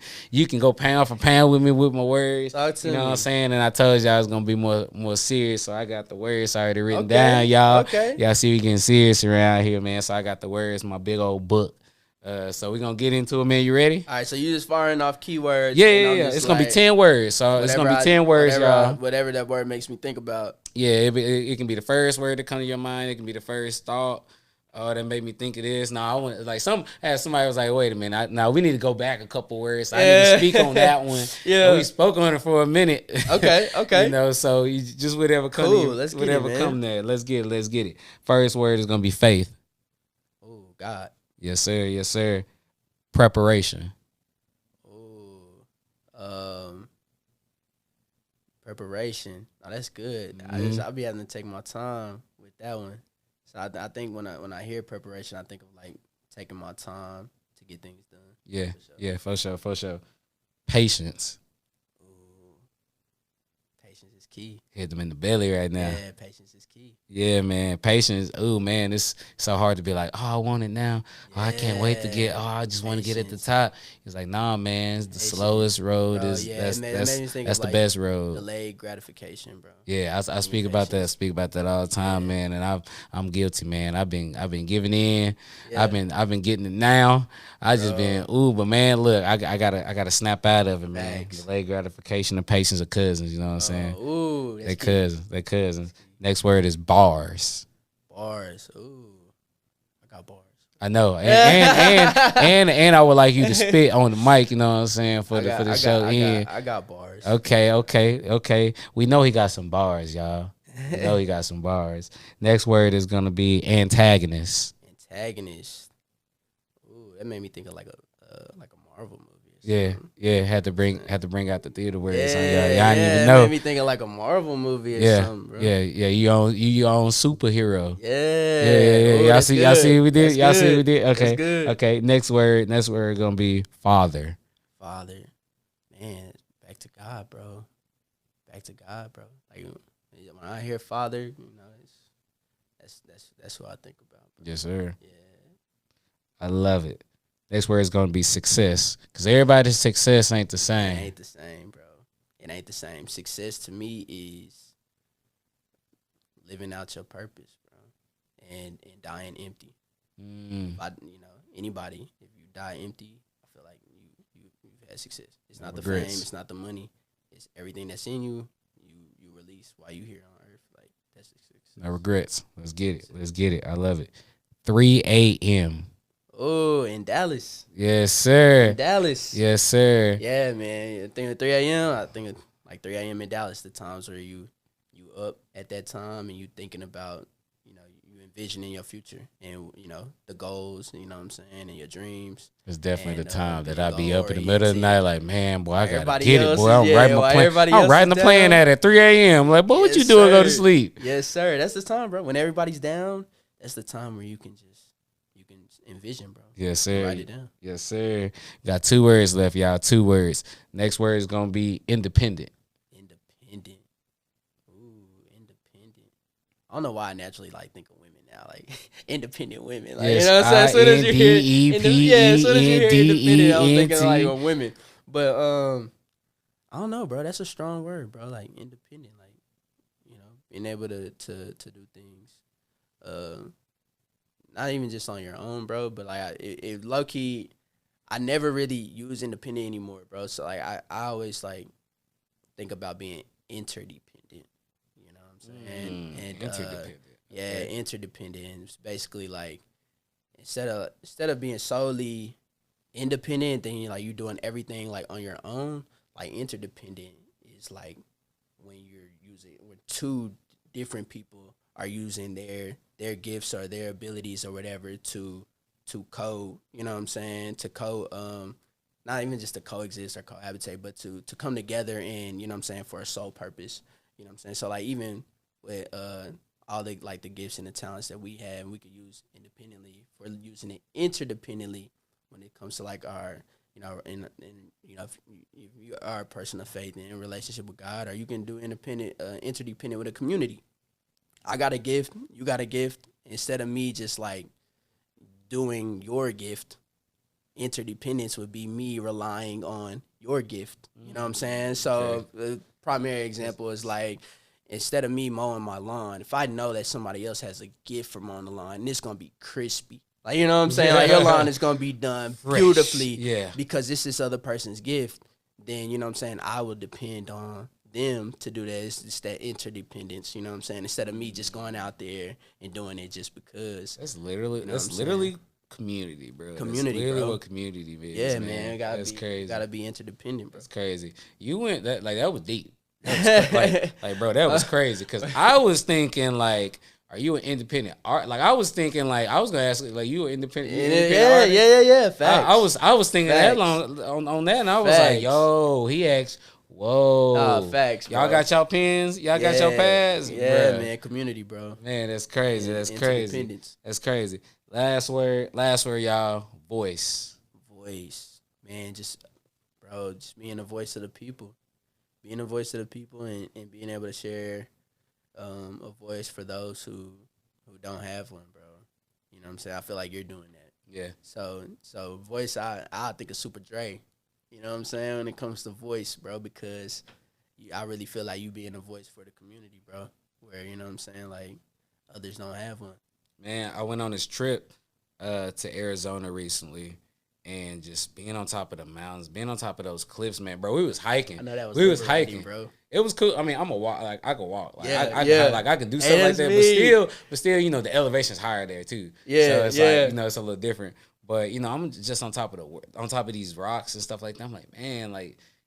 Speaker 1: go pound for pound with me with my words. Talk to me. What I'm saying? And I told you I was gonna be more serious, so I got the words already written down, y'all. Okay. Y'all see we getting serious around here, man. So I got the words, my big old book. So we're going to get into it, man. You ready?
Speaker 2: All right, so you just firing off keywords.
Speaker 1: Yeah. It's going to be 10 words. So it's going to be 10 words, y'all.
Speaker 2: Whatever that word makes me think about.
Speaker 1: Yeah, it can be the first word that comes to your mind. It can be the first thought. That made me think of this. Now, I want like somebody was like, wait a minute. Now we need to go back a couple words. So I need to speak on that one. Yeah. We spoke on it for a minute.
Speaker 2: Okay.
Speaker 1: So you just whatever come to you. Let's get whatever come there. Let's get it. First word is going to be faith.
Speaker 2: Oh, God.
Speaker 1: Yes, sir. Preparation.
Speaker 2: Preparation. Oh, that's good. Mm-hmm. I'll be having to take my time with that one. So I think when I hear preparation, I think of like taking my time to get things done.
Speaker 1: Yeah, for sure. Patience.
Speaker 2: Patience is key.
Speaker 1: Hit them in the belly right now.
Speaker 2: Yeah, patience is key.
Speaker 1: Yeah, man. Patience. Oh, man, it's so hard to be like, oh, I want it now. Oh, I can't wait to get. Oh, I just want to get at the top. It's like, nah, man. It's the slowest road. That's the best road.
Speaker 2: Delayed gratification, bro.
Speaker 1: Yeah, I speak about that. Speak about that all the time, man. And I'm guilty, man. I've been giving in. Yeah. I've been getting it now. I just been but man, look, I gotta snap out of it, man. Thanks. Delayed gratification and patience are cousins. You know what I'm saying?
Speaker 2: Ooh,
Speaker 1: they cousins. Next word is bars.
Speaker 2: Bars. Ooh, I got bars.
Speaker 1: I know, and I would like you to spit on the mic. You know what I'm saying for the show.
Speaker 2: I got bars.
Speaker 1: Okay. We know he got some bars, y'all. We know he got some bars. Next word is gonna be antagonist.
Speaker 2: Antagonist. Ooh, that made me think of like a Marvel movie.
Speaker 1: Yeah. Had to bring out the theater words.
Speaker 2: Yeah,
Speaker 1: y'all didn't even know.
Speaker 2: Made me think of like a Marvel movie or something, bro.
Speaker 1: Yeah. You own superhero.
Speaker 2: Yeah.
Speaker 1: Ooh, y'all see what we did?
Speaker 2: That's
Speaker 1: See what we
Speaker 2: good.
Speaker 1: did? Okay.
Speaker 2: That's good.
Speaker 1: Okay. Next word gonna be father.
Speaker 2: Father. Man, back to God, bro. Back to God, bro. Like when I hear father, you know, that's what I think about, bro.
Speaker 1: Yes, sir.
Speaker 2: Yeah.
Speaker 1: I love it. Next word is gonna be success. Cause everybody's success ain't the same.
Speaker 2: It ain't the same, bro. It ain't the same. Success to me is living out your purpose, bro, and dying empty. Anybody, if you die empty, I feel like you've had success. It's not the fame, it's not the money, it's everything that's in you. You release while you here on earth. Like that's success.
Speaker 1: No regrets. Let's get it. I love it. 3 a.m.
Speaker 2: Oh, in Dallas.
Speaker 1: Yes, sir.
Speaker 2: In Dallas.
Speaker 1: Yes, sir.
Speaker 2: Yeah, man. I think at 3 a.m. I think of like 3 a.m. in Dallas, the times where you up at that time and you thinking about, you envisioning your future and, the goals, you know what I'm saying, and your dreams.
Speaker 1: It's definitely the time that I be up in the middle of the night like, man, boy, I got to get it, boy. I'm writing the plan at 3 a.m. Like, boy, what you doing? Go to sleep.
Speaker 2: Yes, sir. That's the time, bro. When everybody's down, that's the time where you can envision, bro.
Speaker 1: Yes, sir.
Speaker 2: Write it down.
Speaker 1: Yes, sir. Got 2 words left, y'all. 2 words. Next word is going to be independent.
Speaker 2: Independent. Ooh, independent. I don't know why I naturally think of women now, like independent women. Like,
Speaker 1: yes,
Speaker 2: you know what I'm saying? As soon as you hear independent, I'm thinking like of women. But I don't know, bro. That's a strong word, bro. Like independent, like being able to do things. Not even just on your own, bro, but like it low key, I never really use independent anymore, bro. So like I always think about being interdependent. You know what I'm saying? And
Speaker 1: interdependent.
Speaker 2: Interdependent. It's basically like instead of being solely independent, then you doing everything like on your own. Like interdependent is like when when 2 different people are using their gifts or their abilities or whatever to co, you know what I'm saying, to not even just to coexist or cohabitate, but to come together and, you know what I'm saying, for a sole purpose, you know what I'm saying. So like even with all the the gifts and the talents that we have, we could use independently, if we're using it interdependently when it comes to our, if you are a person of faith and in relationship with God, or you can do interdependent with a community. I got a gift, you got a gift. Instead of me just doing your gift, interdependence would be me relying on your gift. You know what I'm saying? So the primary example is instead of me mowing my lawn, if I know that somebody else has a gift for mowing the lawn, and it's gonna be crispy. Like, you know what I'm saying? Like your lawn is gonna be done beautifully because this is other person's gift. Then, you know what I'm saying, I will depend on them to do that. It's that interdependence, you know what I'm saying? Instead of me just going out there and doing it just because.
Speaker 1: That's literally community, bro.
Speaker 2: Community,
Speaker 1: that's literally
Speaker 2: bro.
Speaker 1: what community is.
Speaker 2: Yeah,
Speaker 1: man. That's crazy.
Speaker 2: Gotta be interdependent, bro.
Speaker 1: That's crazy. You went that was deep. That was bro, that was crazy. Because I was thinking are you an independent art? I was thinking I was gonna ask you an independent.
Speaker 2: Yeah. Facts.
Speaker 1: I was thinking
Speaker 2: Facts.
Speaker 1: that long on that, and I was
Speaker 2: Facts.
Speaker 1: like, yo, he asked. Whoa.
Speaker 2: Nah, facts, bro.
Speaker 1: Y'all got y'all pens? Y'all got your pads?
Speaker 2: Yeah,
Speaker 1: Bruh.
Speaker 2: man. Community, bro.
Speaker 1: Man, that's crazy. That's crazy. That's crazy. Last word, y'all. Voice.
Speaker 2: Man, just being the voice of the people. Being the voice of the people and being able to share a voice for those who don't have one, bro. You know what I'm saying? I feel like you're doing that.
Speaker 1: Yeah.
Speaker 2: So voice, I think of Super Dre. You know what I'm saying? When it comes to voice, bro, because I really feel like you being a voice for the community, bro, where, you know what I'm saying, others don't have one.
Speaker 1: Man, I went on this trip to Arizona recently, and just being on top of the mountains, being on top of those cliffs, man, bro, we was hiking.
Speaker 2: I know that was
Speaker 1: we was hiking,
Speaker 2: bro.
Speaker 1: It was cool. I mean, I'm a walk. I could walk. I can do stuff
Speaker 2: that's
Speaker 1: like that.
Speaker 2: me.
Speaker 1: But still, the elevation's higher there too.
Speaker 2: Yeah,
Speaker 1: so it's it's a little different. But I'm just on top of these rocks and stuff like that. I'm like, man,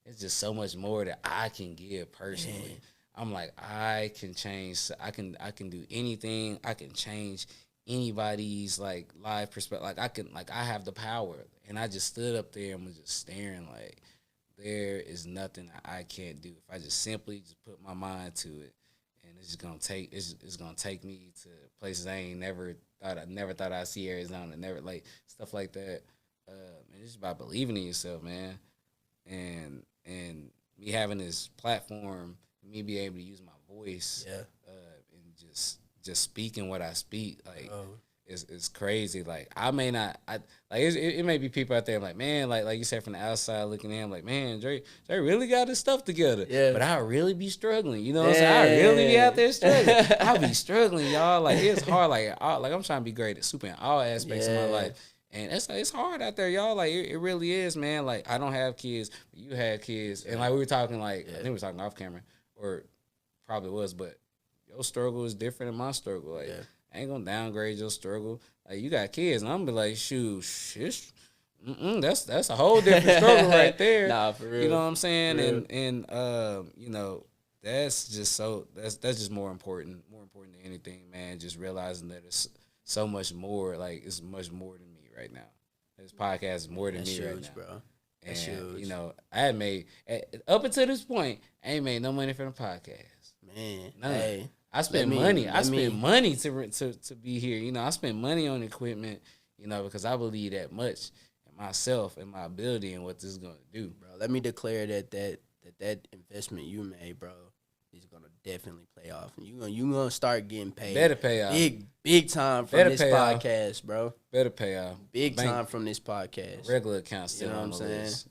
Speaker 1: it's just so much more that I can give personally. Man. I'm like, I can change. I can do anything. I can change anybody's like live perspective. Like I have the power, and I just stood up there and was just staring like there is nothing I can't do if I just simply just put my mind to it, and it's gonna take me to places I never thought I'd see Arizona, never like stuff like that. And it's about believing in yourself, man, and me having this platform, me be able to use my voice, and just speaking what I speak, like it's crazy. Like I may not, it may be people out there like, man, like you said from the outside looking in, like, man, Dre really got his stuff together. Yeah. But I really be struggling. You know what I'm saying? I really be out there struggling. I be struggling, y'all. Like it's hard. Like I'm trying to be great at super in all aspects of my life. And it's hard out there, y'all. Like it really is, man. Like I don't have kids, but you had kids, and like we were talking, like I think we were talking off camera, or probably was, but your struggle is different than my struggle. Like I ain't gonna downgrade your struggle. Like you got kids, and I'm gonna be like, shoot, that's a whole different struggle right there.
Speaker 2: Nah, for real.
Speaker 1: You know what I'm saying? And you know, that's just more important than anything, man. Just realizing that it's so much more. Like it's much more than me right now. This podcast is more than me right now,
Speaker 2: bro.
Speaker 1: And you know, I had made up until this point, I ain't made no money from the podcast.
Speaker 2: Man,
Speaker 1: none.
Speaker 2: Hey,
Speaker 1: I spent money. I spent money to be here. You know, I spent money on equipment. You know, because I believe that much in myself and my ability and what this is gonna do,
Speaker 2: bro. Let me declare that investment you made, bro, is gonna definitely pay off. And you gonna start getting paid.
Speaker 1: Better pay off.
Speaker 2: Big time from this podcast, bro.
Speaker 1: Better pay off.
Speaker 2: Big time from this podcast.
Speaker 1: Regular account still
Speaker 2: you know
Speaker 1: on
Speaker 2: what
Speaker 1: the
Speaker 2: I'm saying?
Speaker 1: list.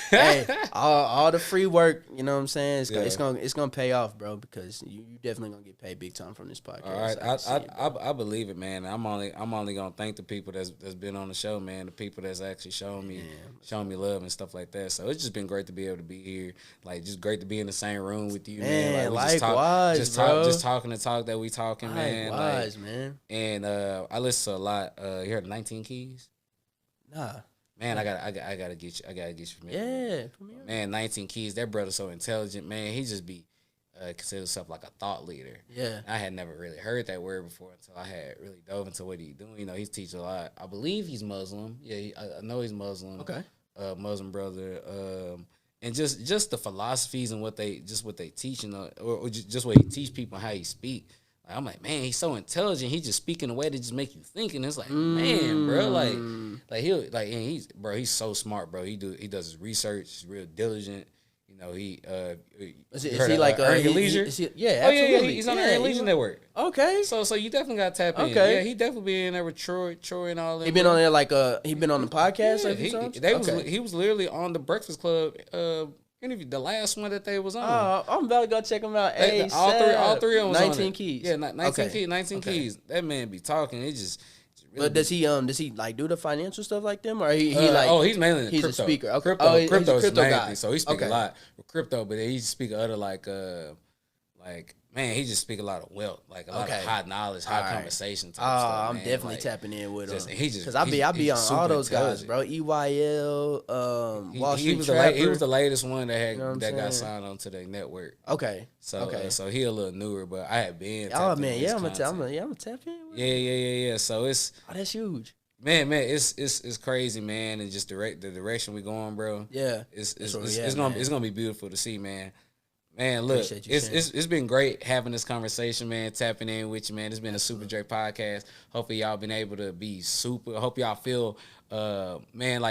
Speaker 2: Hey, all the free work, you know what I'm saying? It's gonna pay off, bro, because you definitely gonna get paid big time from this podcast.
Speaker 1: All right, I believe it, man. I'm only gonna thank the people that's been on the show, man. The people that's actually showing me love and stuff like that. So it's just been great to be able to be here. Like just great to be in the same room with you, man. Like,
Speaker 2: likewise,
Speaker 1: just talking the talk that we talking, man.
Speaker 2: Likewise, man.
Speaker 1: And I listen to a lot. You heard of 19 Keys?
Speaker 2: Nah.
Speaker 1: Man, I gotta get you familiar.
Speaker 2: Yeah,
Speaker 1: man, 19 Keys. That brother's so intelligent, man. He just be considered himself like a thought leader.
Speaker 2: Yeah,
Speaker 1: I had never really heard that word before until I had really dove into what he's doing. You know, he's teaching a lot. I believe he's Muslim. Yeah, I know he's Muslim.
Speaker 2: Okay,
Speaker 1: Muslim brother. And just the philosophies and what they teach, or just what he teach people and how he speak. I'm like, man, he's so intelligent. He just speak in a way that just make you think, and it's like, man, bro, he's so smart, bro. He does his research. He's real diligent. You know,
Speaker 2: is he like
Speaker 1: Earning Leisure?
Speaker 2: Yeah,
Speaker 1: oh
Speaker 2: absolutely.
Speaker 1: yeah, he's on the Earning Leisure Network.
Speaker 2: Okay,
Speaker 1: so you definitely got to tap in. Okay, yeah, he definitely be in there with Troy and all that.
Speaker 2: He been on there he been on the podcast.
Speaker 1: Yeah, he was literally on the Breakfast Club. Interview, the last one that they was on.
Speaker 2: Oh, I'm about to go check them out.
Speaker 1: All three of them was
Speaker 2: 19
Speaker 1: on
Speaker 2: Keys.
Speaker 1: Yeah, 19 Keys. That man be talking. It just really.
Speaker 2: But does he like do the financial stuff like them, or he's
Speaker 1: mainly in
Speaker 2: he's
Speaker 1: crypto.
Speaker 2: a speaker. Okay.
Speaker 1: Crypto is the main
Speaker 2: guy.
Speaker 1: thing. So he speak a lot with crypto, but then he speak other like man, he just speak a lot of wealth, like a lot of high knowledge, high conversation type stuff.
Speaker 2: I'm definitely tapping in with him.
Speaker 1: Because
Speaker 2: I be on all those guys, bro. EYL, Wall Street Trapper.
Speaker 1: He was the latest one that got signed onto their network.
Speaker 2: Okay.
Speaker 1: So he a little newer, but I had been.
Speaker 2: Oh man, I'm gonna tap in.
Speaker 1: Yeah. So it's
Speaker 2: that's huge.
Speaker 1: Man, it's crazy, man, and just the direction we going, bro.
Speaker 2: Yeah,
Speaker 1: it's gonna be beautiful to see, man. Man, look, it's been great having this conversation, man, tapping in with you, man. It's been a Super Dre podcast. Hopefully y'all been able to be super. I hope y'all feel, man,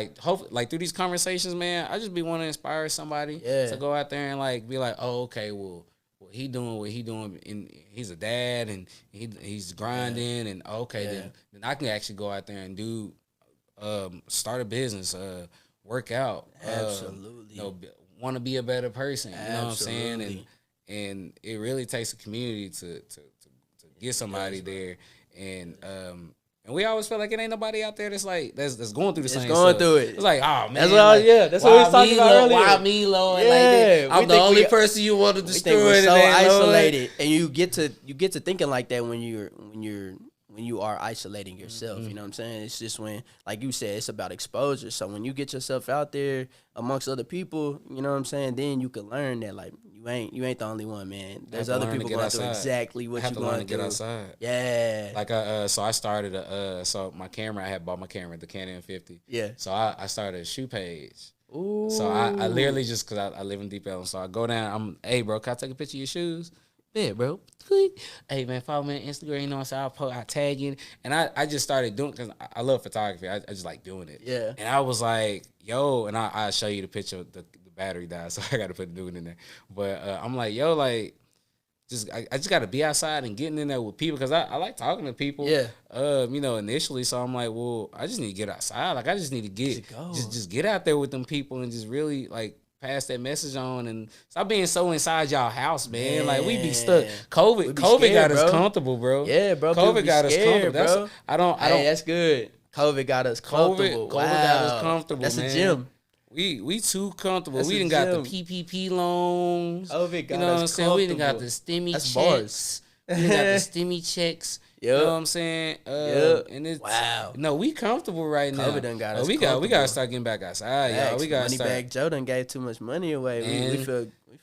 Speaker 1: through these conversations, man, I just be wanting to inspire somebody to go out there and like be like, oh, okay, well he doing what he doing, and he's a dad, and he's grinding, and then I can actually go out there and do, start a business, work out,
Speaker 2: absolutely.
Speaker 1: Want to be a better person, you know what I'm saying? And it really takes a community to get somebody there, and we always feel like it ain't nobody out there that's going through the same stuff.
Speaker 2: Through it.
Speaker 1: It's like, oh man,
Speaker 2: that's what we was talking about earlier.
Speaker 1: Why me, Lord? Yeah, I'm the only person you want to destroy.
Speaker 2: We're so isolated, and you get to thinking like that when you're when you are isolating yourself. You know what I'm saying? It's just when, like you said, it's about exposure. So when you get yourself out there amongst other people, you know what I'm saying, then you can learn that, like, you ain't the only one, man. There's other people going through exactly what you're going through.
Speaker 1: Have to learn to get outside.
Speaker 2: Yeah.
Speaker 1: Like, so I started so my camera, I had bought my camera, the Canon 50.
Speaker 2: Yeah.
Speaker 1: So I started a shoe page.
Speaker 2: Ooh.
Speaker 1: So I literally just, because I live in Deep Ellum, so I go down, hey, bro, can I take a picture of your shoes? Yeah, bro. Hey, man, follow me on Instagram. You know what I'm saying? I tag you. And I just started doing, because I love photography. I just like doing it.
Speaker 2: Yeah.
Speaker 1: And I was like, yo, and I'll show you the picture of the battery died, so I got to put the dude in there. But I'm like, yo, like, I just got to be outside and getting in there with people, because I like talking to people.
Speaker 2: Yeah.
Speaker 1: You know, initially. So I'm like, well, I just need to get outside. Like, I just need to just get out there with them people and just really, like, pass that message on and stop being so inside y'all house, man. Like, we be stuck. COVID
Speaker 2: scared,
Speaker 1: got us
Speaker 2: bro.
Speaker 1: comfortable, bro.
Speaker 2: Yeah, bro.
Speaker 1: COVID got us comfortable.
Speaker 2: Bro.
Speaker 1: I don't.
Speaker 2: That's good. COVID got us comfortable.
Speaker 1: COVID got us comfortable.
Speaker 2: That's
Speaker 1: man.
Speaker 2: a gym.
Speaker 1: We too comfortable.
Speaker 2: That's
Speaker 1: we done got the PPP loans.
Speaker 2: COVID got
Speaker 1: you know what I'm
Speaker 2: us
Speaker 1: saying? We done got
Speaker 2: comfortable.
Speaker 1: the STEMI
Speaker 2: That's
Speaker 1: checks.
Speaker 2: bars.
Speaker 1: We done got the STEMI checks.
Speaker 2: Yep.
Speaker 1: You know what I'm saying? And it's,
Speaker 2: wow.
Speaker 1: No, we comfortable right now.
Speaker 2: COVID done got us
Speaker 1: we got
Speaker 2: comfortable.
Speaker 1: to start getting back outside, y'all. We got to start.
Speaker 2: Moneybag Joe done gave too much money away. We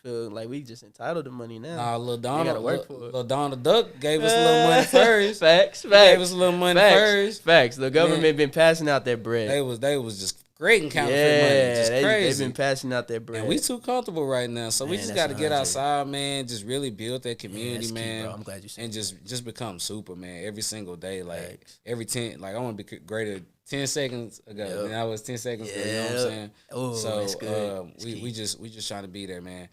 Speaker 2: feel like we just entitled to money now.
Speaker 1: Nah, Lil Donald Duck gave us a little money first.
Speaker 2: Facts.
Speaker 1: Gave us a little money first.
Speaker 2: Facts. The government been passing out that bread.
Speaker 1: They was just creating counterfeit money. Just crazy.
Speaker 2: They've been passing out that bread.
Speaker 1: And we too comfortable right now. So we just got to get outside, man. Just really build that community, man.
Speaker 2: Key, bro. I'm glad you said
Speaker 1: and just become super, man. Every single day. Like, every 10, like, I want to be greater 10 seconds ago. And I was 10 seconds ago. You know what I'm saying?
Speaker 2: Oh,
Speaker 1: so
Speaker 2: that's good.
Speaker 1: We just trying to be there, man.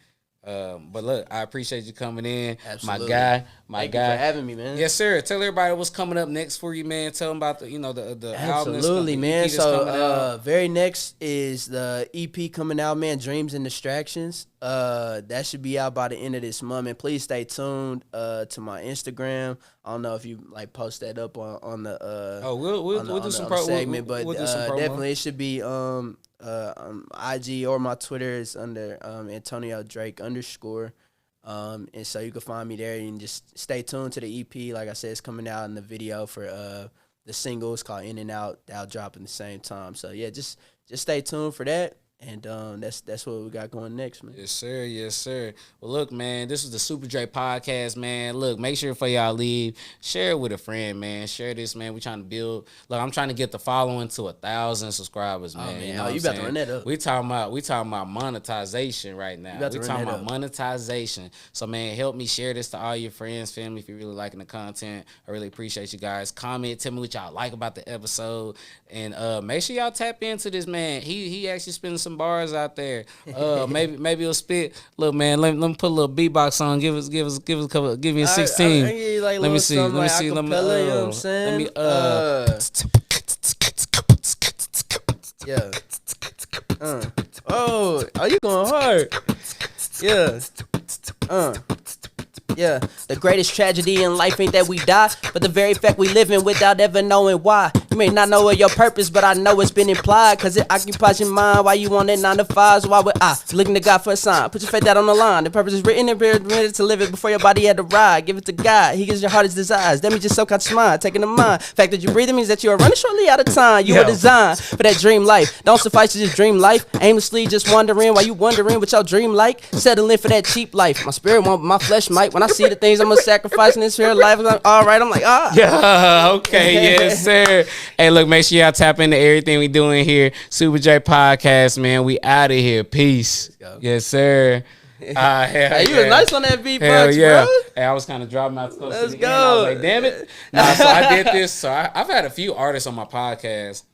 Speaker 1: But look, I appreciate you coming in.
Speaker 2: Absolutely.
Speaker 1: Thank
Speaker 2: you for having me, man.
Speaker 1: Yes, sir. Tell everybody what's coming up next for you, man. Tell them about the album.
Speaker 2: Absolutely, man. So very next is the EP coming out, man. Dreams and Distractions. That should be out by the end of this month, and please stay tuned to my Instagram. I don't know if you like post that up on the
Speaker 1: we'll do some
Speaker 2: segment, but definitely it should be IG or my Twitter is under Antonio Drake _. And so you can find me there and just stay tuned to the EP. Like I said, it's coming out in the video for the single. It's called In and Out. That'll drop in the same time. So yeah, just stay tuned for that. And that's what we got going next, man.
Speaker 1: Yes, sir. Yes, sir. Well, look, man, this is the Super Dre podcast, man. Look, make sure before y'all leave, share it with a friend, man. Share this, man. We trying to build. Look, I'm trying to get the following to 1,000 subscribers, man.
Speaker 2: Oh, man.
Speaker 1: You know
Speaker 2: you about to run that up.
Speaker 1: We talking about monetization right now. We talking about monetization. So, man, help me share this to all your friends, family. If you're really liking the content, I really appreciate you guys. Comment, tell me what y'all like about the episode, and make sure y'all tap into this, man. He actually spending some bars out there. Maybe he'll spit. Look, man, let me put a little beatbox on. Give us a couple. Give me a 16. Let me see.
Speaker 2: You know what I'm saying? Yeah. Oh, you going hard? Yeah. Yeah, the greatest tragedy in life ain't that we die, but the very fact we living without ever knowing why. You may not know your purpose, but I know it's been implied, cause it occupies your mind while you on that 9 to 5s. Why would I be looking to God for a sign? Put your faith out on the line. The purpose is written and ready to live it before your body had to ride. Give it to God. He gives your heart his desires. That means your subconscious mind taking the mind. Fact that you breathing means that you are running shortly out of time. You were designed for that dream life. Don't suffice to just dream life. Aimlessly just wondering while you wondering what your dream like. Settling for that cheap life. My spirit won't, my flesh might. When I see the things I'm gonna sacrifice in this here life, I'm like, all right, I'm like,
Speaker 1: yeah, okay, yes, sir. Hey, look, make sure y'all tap into everything we doing here. Super J Podcast, man. We out of here. Peace. Yes, sir.
Speaker 2: Hey, you was nice on that beatbox,
Speaker 1: yeah.
Speaker 2: bro.
Speaker 1: Hey, I was kind of dropping my close
Speaker 2: Let's
Speaker 1: to the
Speaker 2: go.
Speaker 1: end. I was like, damn it. Nah, so I did this. So I've had a few artists on my podcast.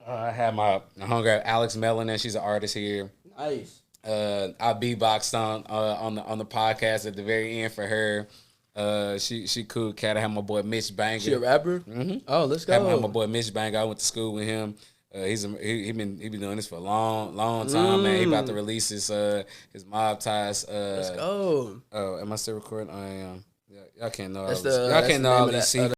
Speaker 1: I had my homegirl Alex Melanin. She's an artist here.
Speaker 2: Nice.
Speaker 1: I beatboxed on the podcast at the very end for her. She cool cat. I had my boy Mitch Banger.
Speaker 2: She a rapper?
Speaker 1: Mm-hmm.
Speaker 2: Oh, let's go.
Speaker 1: I had my boy Mitch Banger. I went to school with him. He been doing this for a long time, man. He about to release his Mob Ties.
Speaker 2: Let's go.
Speaker 1: Oh, am I still recording? I am. Y'all can't know.
Speaker 2: That's
Speaker 1: Y'all can't know all these secrets.